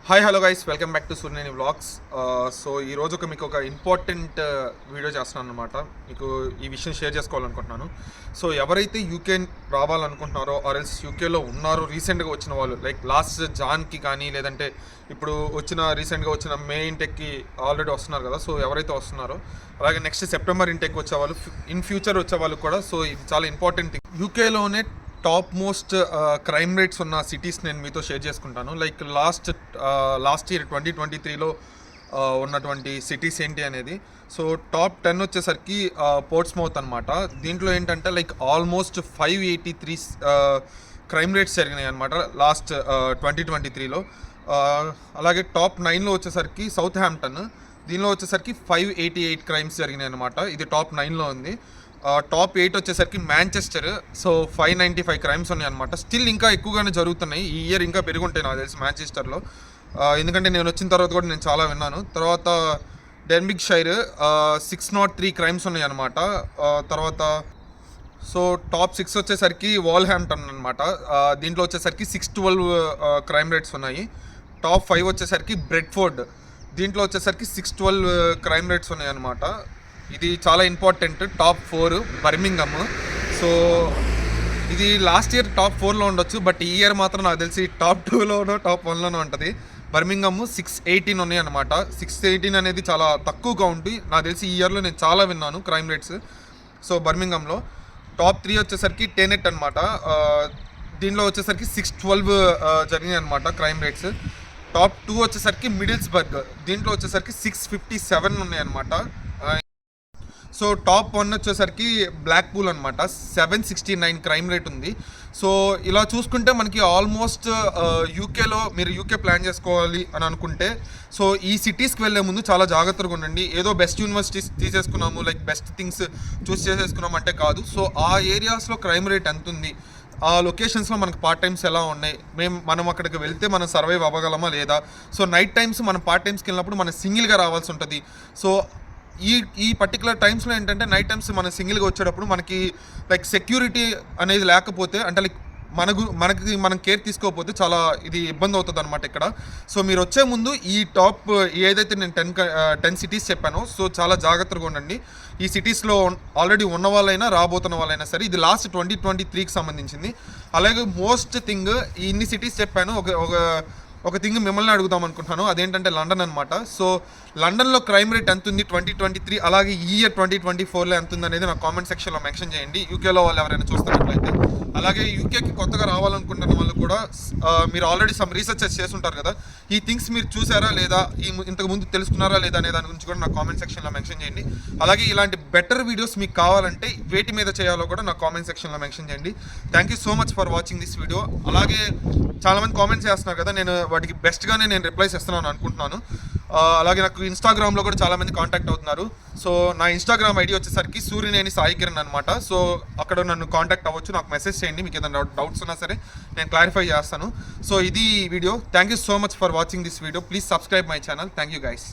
Hi hello guys, welcome back to Suryaneni vlogs. So ఈరోజు మీకు ఒక ఇంపార్టెంట్ వీడియో చేస్తున్నాను అనమాట. మీకు ఈ విషయం షేర్ చేసుకోవాలనుకుంటున్నాను. సో ఎవరైతే యూకే రావాలనుకుంటున్నారో ఆర్ ఎల్స్ యూకేలో ఉన్నారో, రీసెంట్గా వచ్చిన వాళ్ళు, లైక్ లాస్ట్ జాన్కి కానీ లేదంటే ఇప్పుడు రీసెంట్గా వచ్చిన మే ఇంటెక్కి ఆల్రెడీ వస్తున్నారు కదా. సో ఎవరైతే వస్తున్నారో, అలాగే నెక్స్ట్ సెప్టెంబర్ ఇంటెక్ వచ్చేవాళ్ళు, ఇన్ ఫ్యూచర్ వచ్చేవాళ్ళు కూడా. సో ఇది చాలా ఇంపార్టెంట్ థింగ్. యూకేలోనే టాప్ మోస్ట్ క్రైమ్ రేట్స్ ఉన్న సిటీస్ నేను మీతో షేర్ చేసుకుంటాను. లైక్ లాస్ట్ ఇయర్ 2023లో ఉన్నటువంటి సిటీస్ ఏంటి అనేది. సో టాప్ 10 వచ్చేసరికి పోర్ట్స్మౌత్ అనమాట. దీంట్లో ఏంటంటే లైక్ ఆల్మోస్ట్ 583 క్రైమ్ రేట్స్ జరిగినాయి అనమాట లాస్ట్ 2023లో. అలాగే టాప్ 9లో వచ్చేసరికి సౌత్ హ్యాంప్టన్. దీనిలో వచ్చేసరికి 588 క్రైమ్స్ జరిగినాయి అనమాట. ఇది టాప్ 9లో ఉంది. టాప్ 8 వచ్చేసరికి మాంచెస్టర్. సో 595 క్రైమ్స్ ఉన్నాయి అనమాట. స్టిల్ ఇంకా ఎక్కువగానే జరుగుతున్నాయి. ఈ ఇయర్ ఇంకా పెరుగుంటాయి నాకు తెలిసి మాంచెస్టర్లో, ఎందుకంటే నేను వచ్చిన తర్వాత కూడా నేను చాలా విన్నాను. తర్వాత డెన్బిగ్ షైర్ 603 క్రైమ్స్ ఉన్నాయి అనమాట. తర్వాత సో టాప్ 6 వచ్చేసరికి వాల్ హ్యాంప్టన్ అనమాట. దీంట్లో వచ్చేసరికి 612 క్రైమ్ రేట్స్ ఉన్నాయి. టాప్ 5 వచ్చేసరికి బ్రెడ్ఫోర్డ్. దీంట్లో వచ్చేసరికి 612 క్రైమ్ రేట్స్ ఉన్నాయి అనమాట. ఇది చాలా ఇంపార్టెంట్. Top 4 Birmingham. సో ఇది లాస్ట్ ఇయర్ టాప్ 4లో ఉండొచ్చు, బట్ ఈ ఇయర్ మాత్రం నాకు తెలిసి టాప్ 2లోనో టాప్ 1లోనో ఉంటుంది. బర్మింగమ్ 618 ఉన్నాయి అనమాట. 618 అనేది చాలా తక్కువగా ఉంది నాకు తెలిసి. ఈ ఇయర్లో నేను చాలా విన్నాను క్రైమ్ రేట్స్. సో బర్మింగంలో టాప్ 3 వచ్చేసరికి టెనెట్ అనమాట. దీనిలో వచ్చేసరికి 612 జరిగినాయి అనమాట క్రైమ్ రేట్స్. టాప్ 2 వచ్చేసరికి మిడిల్స్బర్గ్. దీంట్లో వచ్చేసరికి 657 ఉన్నాయి అనమాట. సో టాప్ 1 వచ్చేసరికి బ్లాక్ పూల్ అనమాట. 769 క్రైమ్ రేట్ ఉంది. సో ఇలా చూసుకుంటే మనకి ఆల్మోస్ట్ యూకేలో మీరు యూకే ప్లాన్ చేసుకోవాలి అని అనుకుంటే, సో ఈ సిటీస్కి వెళ్ళే ముందు చాలా జాగ్రత్తగా ఉండండి. ఏదో బెస్ట్ యూనివర్సిటీస్ తీసేసుకున్నాము, లైక్ బెస్ట్ థింగ్స్ చూస్ చేసేసుకున్నాము అంటే కాదు. సో ఆ ఏరియాస్లో క్రైమ్ రేట్ ఎంత ఉంది, ఆ లొకేషన్స్లో మనకు పార్ట్ టైమ్స్ ఎలా ఉన్నాయి, మనం అక్కడికి వెళ్తే మనం సర్వైవ్ అవ్వగలమా లేదా. సో నైట్ టైమ్స్ మనం పార్ట్ టైమ్స్కి వెళ్ళినప్పుడు మనం సింగిల్గా రావాల్సి ఉంటుంది. సో ఈ పర్టికులర్ టైమ్స్లో ఏంటంటే నైట్ టైమ్స్ మనం సింగిల్గా వచ్చేటప్పుడు మనకి లైక్ సెక్యూరిటీ అనేది లేకపోతే, అంటే లైక్ మనం కేర్ తీసుకోకపోతే చాలా ఇది ఇబ్బంది అవుతుంది అనమాట ఇక్కడ. సో మీరు వచ్చే ముందు ఈ టాప్ ఏదైతే నేను 10 సిటీస్ చెప్పానో, సో చాలా జాగ్రత్తగా ఉండండి. ఈ సిటీస్లో ఆల్రెడీ ఉన్న వాళ్ళైనా రాబోతున్న వాళ్ళైనా సరే. ఇది లాస్ట్ 2023కి సంబంధించింది. అలాగే మోస్ట్ థింగ్, ఇన్ని సిటీస్ చెప్పాను, ఒక థింగ్ మిమ్మల్ని అడుగుదాం అనుకుంటున్నాను. అదేంటంటే లండన్ అనమాట. సో లండన్లో క్రైమ్ రేట్ ఎంత ఉంది 2023, అలాగే ఈ ఇయర్ 2024లో ఎంత ఉంది అనేది నాకు కామెంట్ సెక్షన్లో మెన్షన్ చేయండి, యూకేలో వాళ్ళు ఎవరైనా చూస్తున్నట్లయితే. అలాగే యూకేకి కొత్తగా రావాలనుకుంటున్న వాళ్ళు కూడా మీరు ఆల్రెడీ సమ్ రీసెర్చెస్ చేస్తుంటారు కదా. ఈ థింగ్స్ మీరు చూసారా లేదా, ఇంతకు ముందు తెలుసుకున్నారా లేదా అనే దాని గురించి కూడా నాకు కామెంట్ సెక్షన్లో మెన్షన్ చేయండి. అలాగే ఇలాంటి బెటర్ వీడియోస్ మీకు కావాలంటే వేటి మీద చేయాలో కూడా నాకు కామెంట్ సెక్షన్లో మెన్షన్ చేయండి. Thank you so much for watching this video. అలాగే చాలామంది కామెంట్స్ చేస్తున్నారు కదా, నేను వాటికి బెస్ట్గానే నేను రిప్లైస్ ఇస్తున్నాను అనుకుంటున్నాను. అలాగే నాకు ఇన్స్టాగ్రామ్లో కూడా చాలామంది కాంటాక్ట్ అవుతున్నారు. సో నా ఇన్స్టాగ్రామ్ ఐడి వచ్చేసరికి సూర్యనేని సాయి కిరణ్ అనమాట. సో అక్కడ నన్ను కాంటాక్ట్ అవ్వచ్చు, నాకు మెసేజ్ చేయండి. మీకు ఏదైనా డౌట్స్ ఉన్నా సరే నేను క్లారిఫై చేస్తాను. సో ఇది video. Thank you so much for watching this video. Please subscribe my channel. Thank you guys.